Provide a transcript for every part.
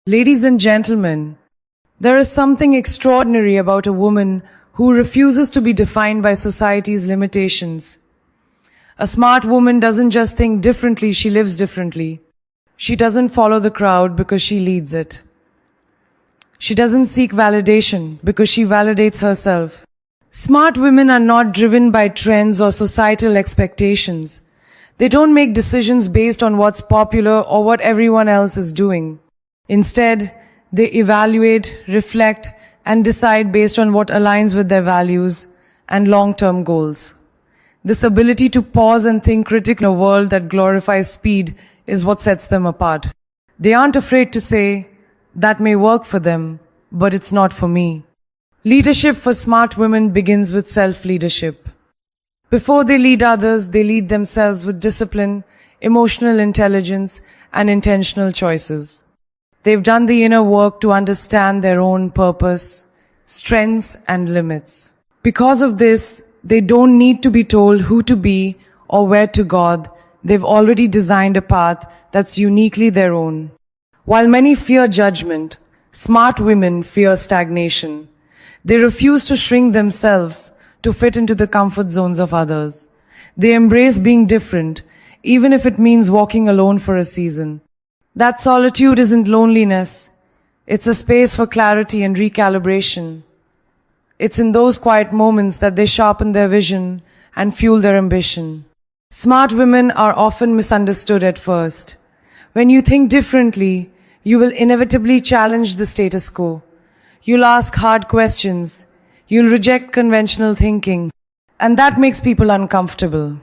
Ladies and gentlemen, there is something extraordinary about a woman who refuses to be defined by society's limitations. A smart woman doesn't just think differently, she lives differently. She doesn't follow the crowd because she leads it. She doesn't seek validation because she validates herself. Smart women are not driven by trends or societal expectations. They don't make decisions based on what's popular or what everyone else is doing. Instead, they evaluate, reflect, and decide based on what aligns with their values and long-term goals. This ability to pause and think critically in a world that glorifies speed is what sets them apart. They aren't afraid to say, that may work for them, but it's not for me. Leadership for smart women begins with self-leadership. Before they lead others, they lead themselves with discipline, emotional intelligence, and intentional choices. They've done the inner work to understand their own purpose, strengths, and limits. Because of this, they don't need to be told who to be or where to go. They've already designed a path that's uniquely their own. While many fear judgment, smart women fear stagnation. They refuse to shrink themselves to fit into the comfort zones of others. They embrace being different, even if it means walking alone for a season. That solitude isn't loneliness. It's a space for clarity and recalibration. It's in those quiet moments that they sharpen their vision and fuel their ambition. Smart women are often misunderstood at first. When you think differently, you will inevitably challenge the status quo. You'll ask hard questions. You'll reject conventional thinking. And that makes people uncomfortable.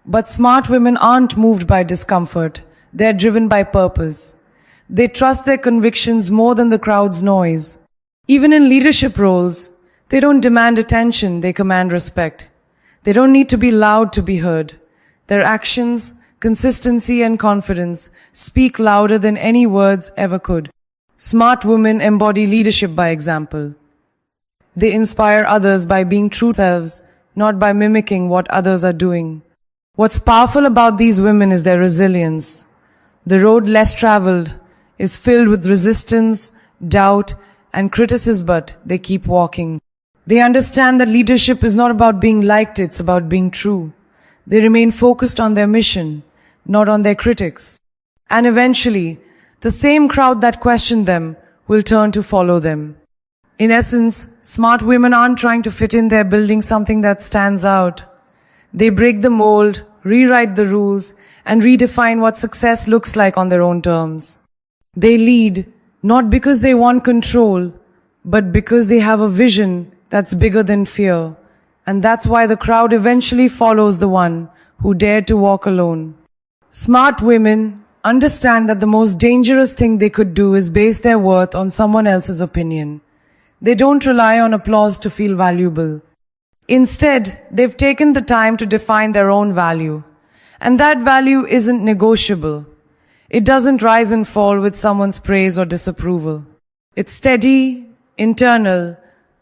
But smart women aren't moved by discomfort. They're driven by purpose. They trust their convictions more than the crowd's noise. Even in leadership roles, they don't demand attention, they command respect. They don't need to be loud to be heard. Their actions, consistency, and confidence speak louder than any words ever could. Smart women embody leadership by example. They inspire others by being true selves, not by mimicking what others are doing. What's powerful about these women is their resilience. The road less traveled is filled with resistance, doubt, and criticism, but they keep walking. They understand that leadership is not about being liked, it's about being true. They remain focused on their mission, not on their critics. And eventually, the same crowd that questioned them will turn to follow them. In essence, smart women aren't trying to fit in, they're building something that stands out. They break the mold, rewrite the rules, and redefine what success looks like on their own terms. They lead not because they want control, but because they have a vision that's bigger than fear. And that's why the crowd eventually follows the one who dared to walk alone. Smart women understand that the most dangerous thing they could do is base their worth on someone else's opinion. They don't rely on applause to feel valuable. Instead, they've taken the time to define their own value. And that value isn't negotiable. It doesn't rise and fall with someone's praise or disapproval. It's steady, internal,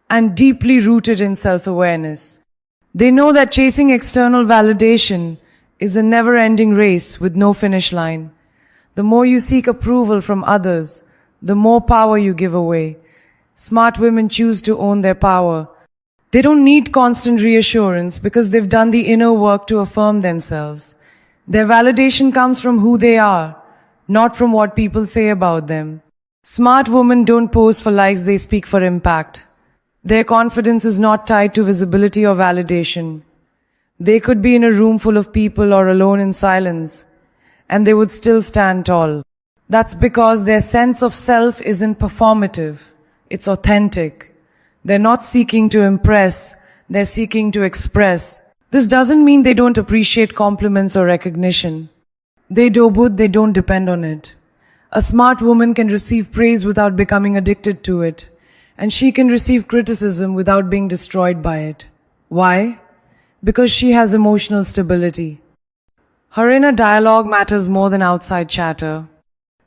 and deeply rooted in self-awareness. They know that chasing external validation is a never-ending race with no finish line. The more you seek approval from others, the more power you give away. Smart women choose to own their power. They don't need constant reassurance because they've done the inner work to affirm themselves. Their validation comes from who they are, not from what people say about them. Smart women don't pose for likes, they speak for impact. Their confidence is not tied to visibility or validation. They could be in a room full of people or alone in silence, and they would still stand tall. That's because their sense of self isn't performative, it's authentic. They're not seeking to impress, they're seeking to express. This doesn't mean they don't appreciate compliments or recognition. They do, but they don't depend on it. A smart woman can receive praise without becoming addicted to it, and she can receive criticism without being destroyed by it. Why? Because she has emotional stability. Her inner dialogue matters more than outside chatter.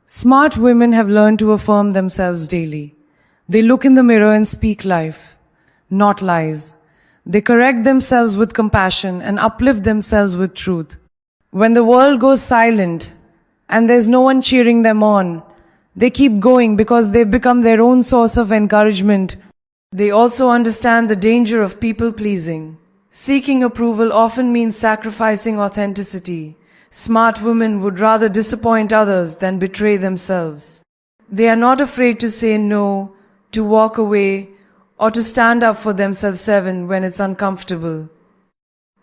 Smart women have learned to affirm themselves daily. They look in the mirror and speak life, not lies. They correct themselves with compassion and uplift themselves with truth. When the world goes silent and there's no one cheering them on, They keep going because they've become their own source of encouragement. They also understand the danger of people pleasing. Seeking approval often means sacrificing authenticity. Smart women would rather disappoint others than betray themselves. They are not afraid to say no, to walk away, or to stand up for themselves when it's uncomfortable.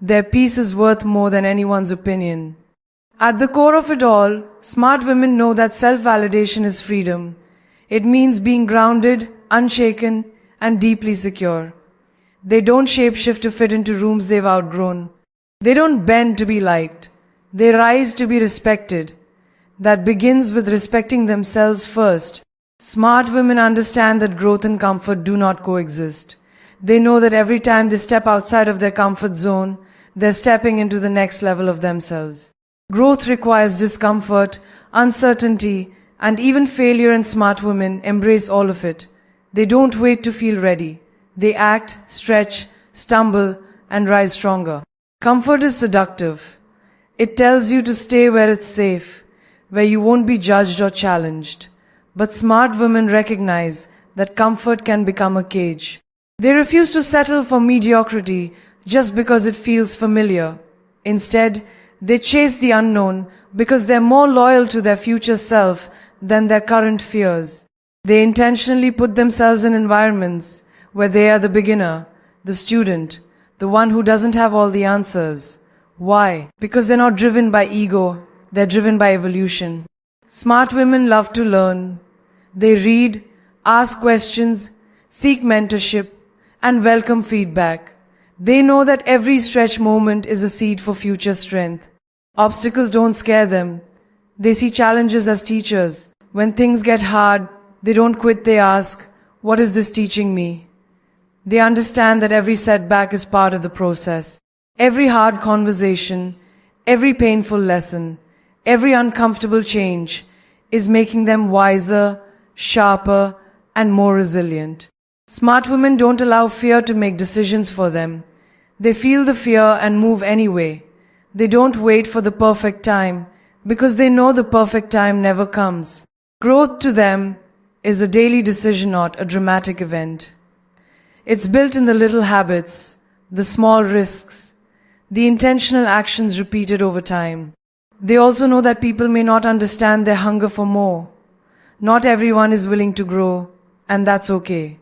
Their peace is worth more than anyone's opinion. At the core of it all, smart women know that self-validation is freedom. It means being grounded, unshaken, and deeply secure. They don't shapeshift to fit into rooms they've outgrown. They don't bend to be liked. They rise to be respected. That begins with respecting themselves first. Smart women understand that growth and comfort do not coexist. They know that every time they step outside of their comfort zone, they're stepping into the next level of themselves. Growth requires discomfort, uncertainty, and even failure, and smart women embrace all of it. They don't wait to feel ready. They act, stretch, stumble, and rise stronger. Comfort is seductive. It tells you to stay where it's safe, where you won't be judged or challenged. But smart women recognize that comfort can become a cage. They refuse to settle for mediocrity just because it feels familiar. Instead, they chase the unknown because they're more loyal to their future self than their current fears. They intentionally put themselves in environments where they are the beginner, the student, the one who doesn't have all the answers. Why? Because they're not driven by ego, they're driven by evolution. Smart women love to learn. They read, ask questions, seek mentorship, and welcome feedback. They know that every stretch moment is a seed for future strength. Obstacles don't scare them. They see challenges as teachers. When things get hard, they don't quit, they ask, "What is this teaching me?" They understand that every setback is part of the process. Every hard conversation, every painful lesson, every uncomfortable change is making them wiser, sharper, and more resilient. Smart women don't allow fear to make decisions for them. They feel the fear and move anyway. They don't wait for the perfect time because they know the perfect time never comes. Growth to them is a daily decision, not a dramatic event. It's built in the little habits, the small risks, the intentional actions repeated over time. They also know that people may not understand their hunger for more. Not everyone is willing to grow, and that's okay.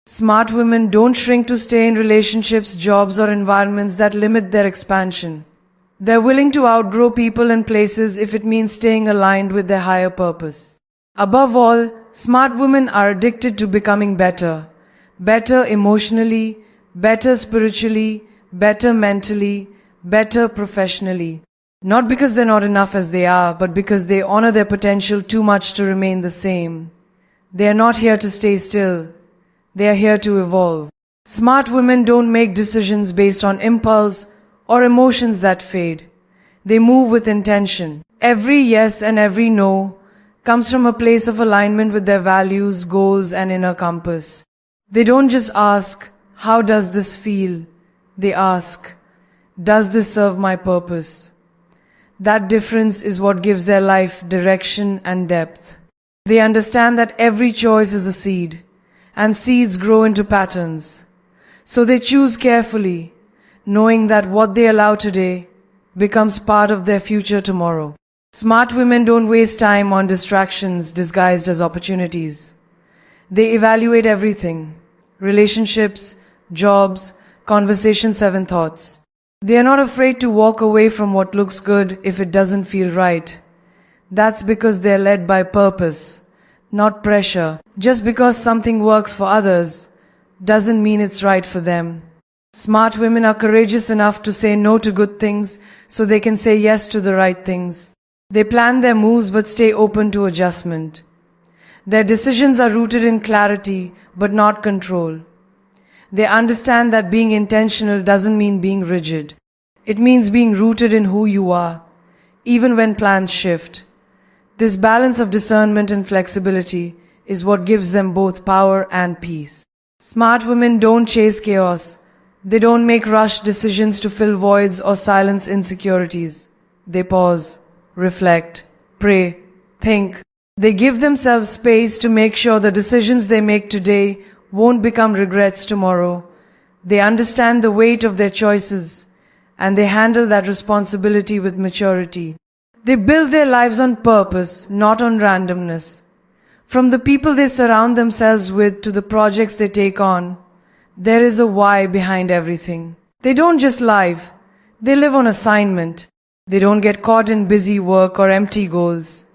Smart women don't shrink to stay in relationships, jobs, or environments that limit their expansion. They're willing to outgrow people and places if it means staying aligned with their higher purpose. Above all, smart women are addicted to becoming better. Better emotionally, better spiritually, better mentally, better professionally. Not because they're not enough as they are, but because they honor their potential too much to remain the same. They are not here to stay still. They are here to evolve. Smart women don't make decisions based on impulse or emotions that fade. They move with intention. Every yes and every no comes from a place of alignment with their values, goals, and inner compass. They don't just ask, "How does this feel?" They ask, "Does this serve my purpose?" That difference is what gives their life direction and depth. They understand that every choice is a seed, and seeds grow into patterns. So they choose carefully, knowing that what they allow today becomes part of their future tomorrow. Smart women don't waste time on distractions disguised as opportunities. They evaluate everything: relationships, jobs, conversations, and thoughts. They are not afraid to walk away from what looks good if it doesn't feel right. That's because they're led by purpose, not pressure. Just because something works for others doesn't mean it's right for them. Smart women are courageous enough to say no to good things so they can say yes to the right things. They plan their moves but stay open to adjustment. Their decisions are rooted in clarity but not control. They understand that being intentional doesn't mean being rigid. It means being rooted in who you are, even when plans shift. This balance of discernment and flexibility is what gives them both power and peace. Smart women don't chase chaos. They don't make rushed decisions to fill voids or silence insecurities. They pause, reflect, pray, think. They give themselves space to make sure the decisions they make today won't become regrets tomorrow. They understand the weight of their choices, and they handle that responsibility with maturity. They build their lives on purpose, not on randomness. From the people they surround themselves with to the projects they take on, there is a why behind everything. They don't just live, they live on assignment. They don't get caught in busy work or empty goals.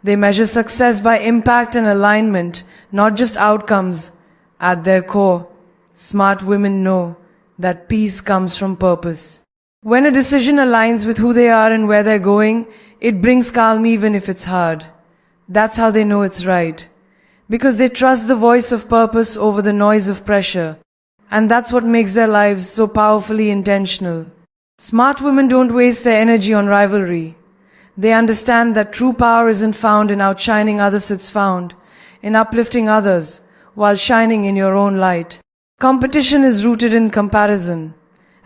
They measure success by impact and alignment, not just outcomes. At their core, smart women know that peace comes from purpose. When a decision aligns with who they are and where they're going, it brings calm even if it's hard. That's how they know it's right. Because they trust the voice of purpose over the noise of pressure. And that's what makes their lives so powerfully intentional. Smart women don't waste their energy on rivalry. They understand that true power isn't found in outshining others, it's found in uplifting others while shining in your own light. Competition is rooted in comparison,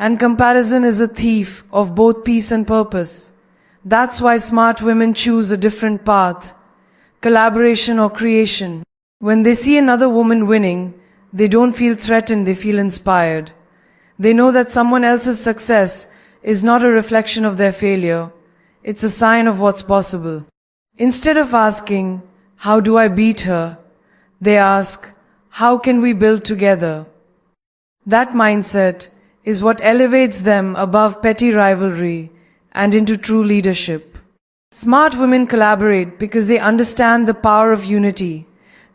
and comparison is a thief of both peace and purpose. That's why smart women choose a different path, collaboration or creation. When they see another woman winning, they don't feel threatened, they feel inspired. They know that someone else's success is not a reflection of their failure. It's a sign of what's possible. Instead of asking, "How do I beat her?" they ask, "How can we build together?" That mindset is what elevates them above petty rivalry and into true leadership. Smart women collaborate because they understand the power of unity.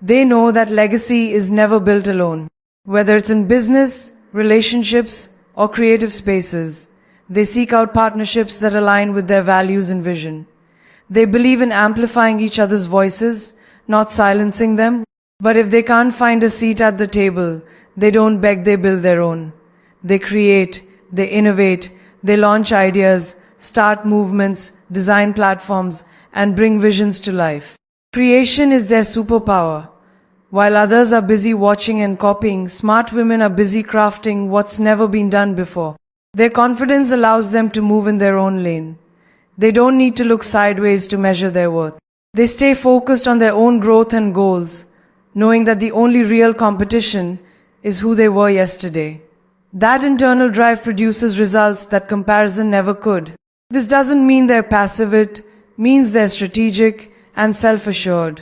They know that legacy is never built alone. Whether it's in business, relationships, or creative spaces, they seek out partnerships that align with their values and vision. They believe in amplifying each other's voices, not silencing them. But if they can't find a seat at the table, they don't beg, they build their own. They create, they innovate, they launch ideas, start movements, design platforms, and bring visions to life. Creation is their superpower. While others are busy watching and copying, smart women are busy crafting what's never been done before. Their confidence allows them to move in their own lane. They don't need to look sideways to measure their worth. They stay focused on their own growth and goals, knowing that the only real competition is who they were yesterday. That internal drive produces results that comparison never could. This doesn't mean they're passive, it means they're strategic and self-assured.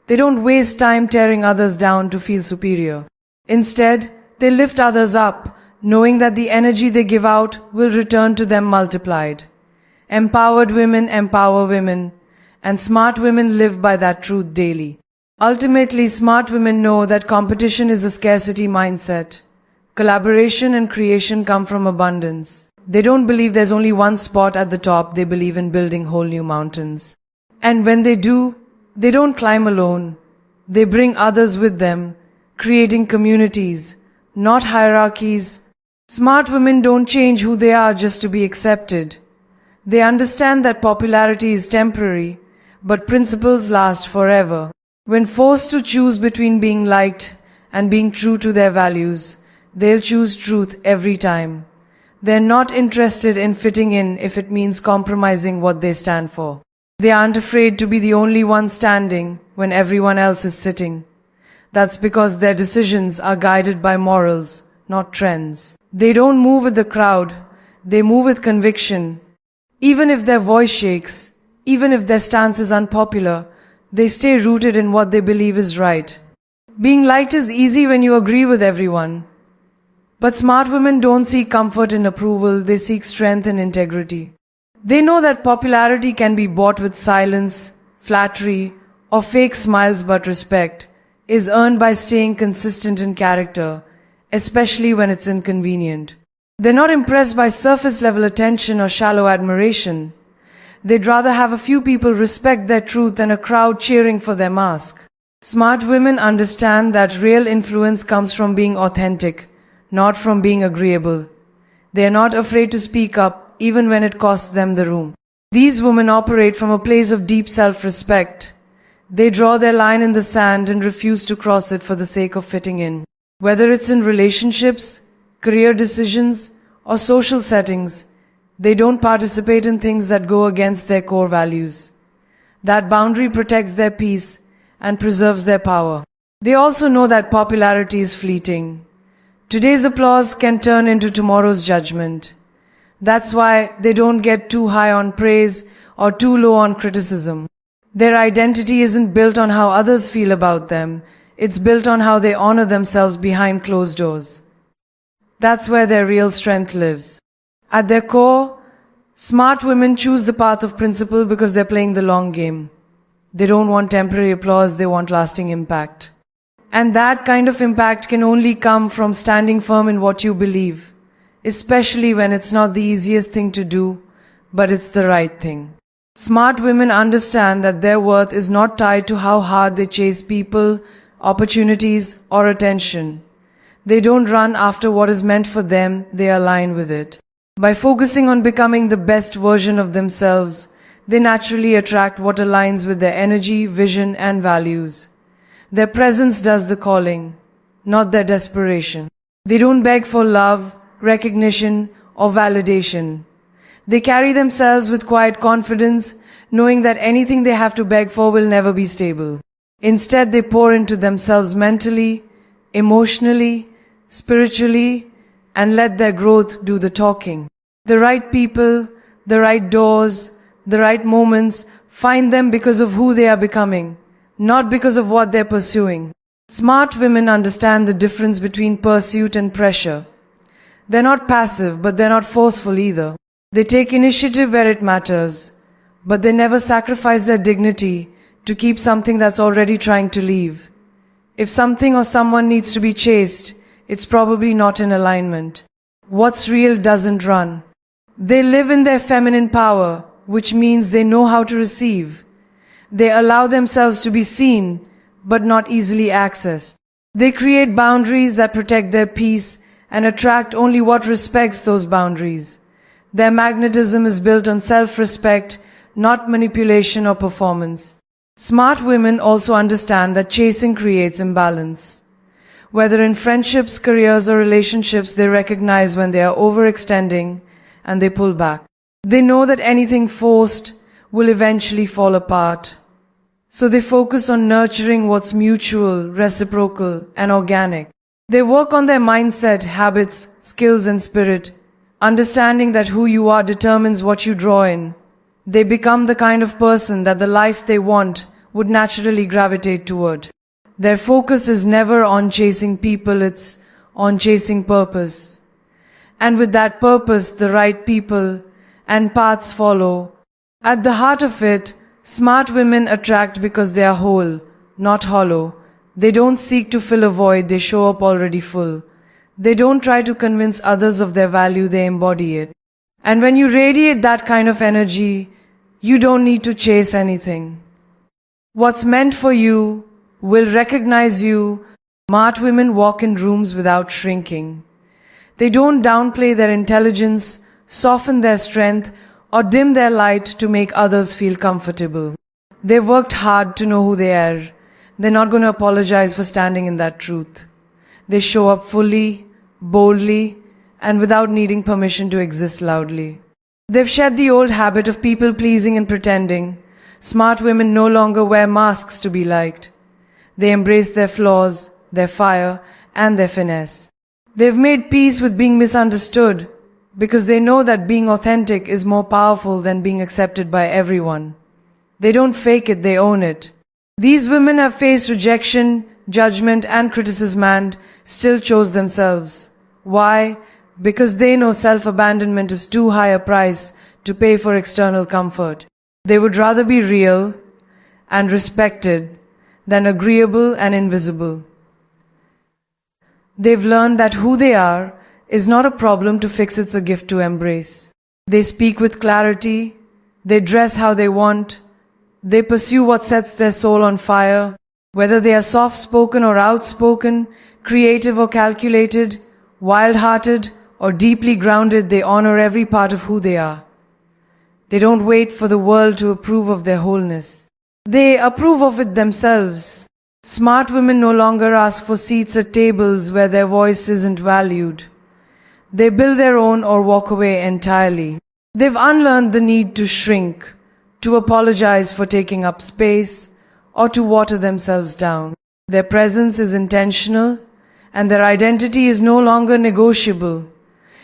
They don't waste time tearing others down to feel superior. Instead, they lift others up, knowing that the energy they give out will return to them multiplied. Empowered women empower women, and smart women live by that truth daily. Ultimately, smart women know that competition is a scarcity mindset. Collaboration and creation come from abundance. They don't believe there's only one spot at the top, they believe in building whole new mountains. And when they do, they don't climb alone. They bring others with them, creating communities, not hierarchies. Smart women don't change who they are just to be accepted. They understand that popularity is temporary, but principles last forever. When forced to choose between being liked and being true to their values, they'll choose truth every time. They're not interested in fitting in if it means compromising what they stand for. They aren't afraid to be the only one standing when everyone else is sitting. That's because their decisions are guided by morals, not trends. They don't move with the crowd, they move with conviction. Even if their voice shakes, even if their stance is unpopular, they stay rooted in what they believe is right. Being liked is easy when you agree with everyone. But smart women don't seek comfort in approval, they seek strength and integrity. They know that popularity can be bought with silence, flattery, or fake smiles, but respect is earned by staying consistent in character, especially when it's inconvenient. They're not impressed by surface-level attention or shallow admiration. They'd rather have a few people respect their truth than a crowd cheering for their mask. Smart women understand that real influence comes from being authentic, not from being agreeable. They are not afraid to speak up, even when it costs them the room. These women operate from a place of deep self-respect. They draw their line in the sand and refuse to cross it for the sake of fitting in. Whether it's in relationships, career decisions, or social settings, they don't participate in things that go against their core values. That boundary protects their peace and preserves their power. They also know that popularity is fleeting. Today's applause can turn into tomorrow's judgment. That's why they don't get too high on praise or too low on criticism. Their identity isn't built on how others feel about them. It's built on how they honor themselves behind closed doors. That's where their real strength lives. At their core, smart women choose the path of principle because they're playing the long game. They don't want temporary applause, they want lasting impact. And that kind of impact can only come from standing firm in what you believe, especially when it's not the easiest thing to do, but it's the right thing. Smart women understand that their worth is not tied to how hard they chase people, opportunities, or attention. They don't run after what is meant for them, they align with it. By focusing on becoming the best version of themselves, they naturally attract what aligns with their energy, vision, and values. Their presence does the calling, not their desperation. They don't beg for love, recognition, or validation. They carry themselves with quiet confidence, knowing that anything they have to beg for will never be stable. Instead, they pour into themselves mentally, emotionally, spiritually, and let their growth do the talking. The right people, the right doors, the right moments find them because of who they are becoming, not because of what they're pursuing. Smart women understand the difference between pursuit and pressure. They're not passive, but they're not forceful either. They take initiative where it matters, but they never sacrifice their dignity to keep something that's already trying to leave. If something or someone needs to be chased, it's probably not in alignment. What's real doesn't run. They live in their feminine power, which means they know how to receive. They allow themselves to be seen, but not easily accessed. They create boundaries that protect their peace and attract only what respects those boundaries. Their magnetism is built on self-respect, not manipulation or performance. Smart women also understand that chasing creates imbalance. Whether in friendships, careers, or relationships, they recognize when they are overextending and they pull back. They know that anything forced will eventually fall apart. So they focus on nurturing what's mutual, reciprocal, and organic. They work on their mindset, habits, skills, and spirit, understanding that who you are determines what you draw in. They become the kind of person that the life they want would naturally gravitate toward. Their focus is never on chasing people, it's on chasing purpose. And with that purpose, the right people and paths follow. At the heart of it, smart women attract because they are whole, not hollow. They don't seek to fill a void, they show up already full. They don't try to convince others of their value, they embody it. And when you radiate that kind of energy, you don't need to chase anything. What's meant for you will recognize you. Smart women walk in rooms without shrinking. They don't downplay their intelligence, soften their strength, or dim their light to make others feel comfortable. They've worked hard to know who they are. They're not going to apologize for standing in that truth. They show up fully, boldly, and without needing permission to exist loudly. They've shed the old habit of people-pleasing and pretending. Smart women no longer wear masks to be liked. They embrace their flaws, their fire, and their finesse. They've made peace with being misunderstood because they know that being authentic is more powerful than being accepted by everyone. They don't fake it, they own it. These women have faced rejection, judgment, and criticism and still chose themselves. Why? Because they know self-abandonment is too high a price to pay for external comfort. They would rather be real and respected than agreeable and invisible. They've learned that who they are is not a problem to fix, it's a gift to embrace. They speak with clarity, they dress how they want, they pursue what sets their soul on fire. Whether they are soft-spoken or outspoken, creative or calculated, wild-hearted or deeply grounded, they honor every part of who they are. They don't wait for the world to approve of their wholeness. They approve of it themselves. Smart women no longer ask for seats at tables where their voice isn't valued. They build their own or walk away entirely. They've unlearned the need to shrink, to apologize for taking up space, or to water themselves down. Their presence is intentional, and their identity is no longer negotiable.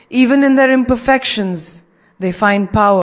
Even in their imperfections, they find power.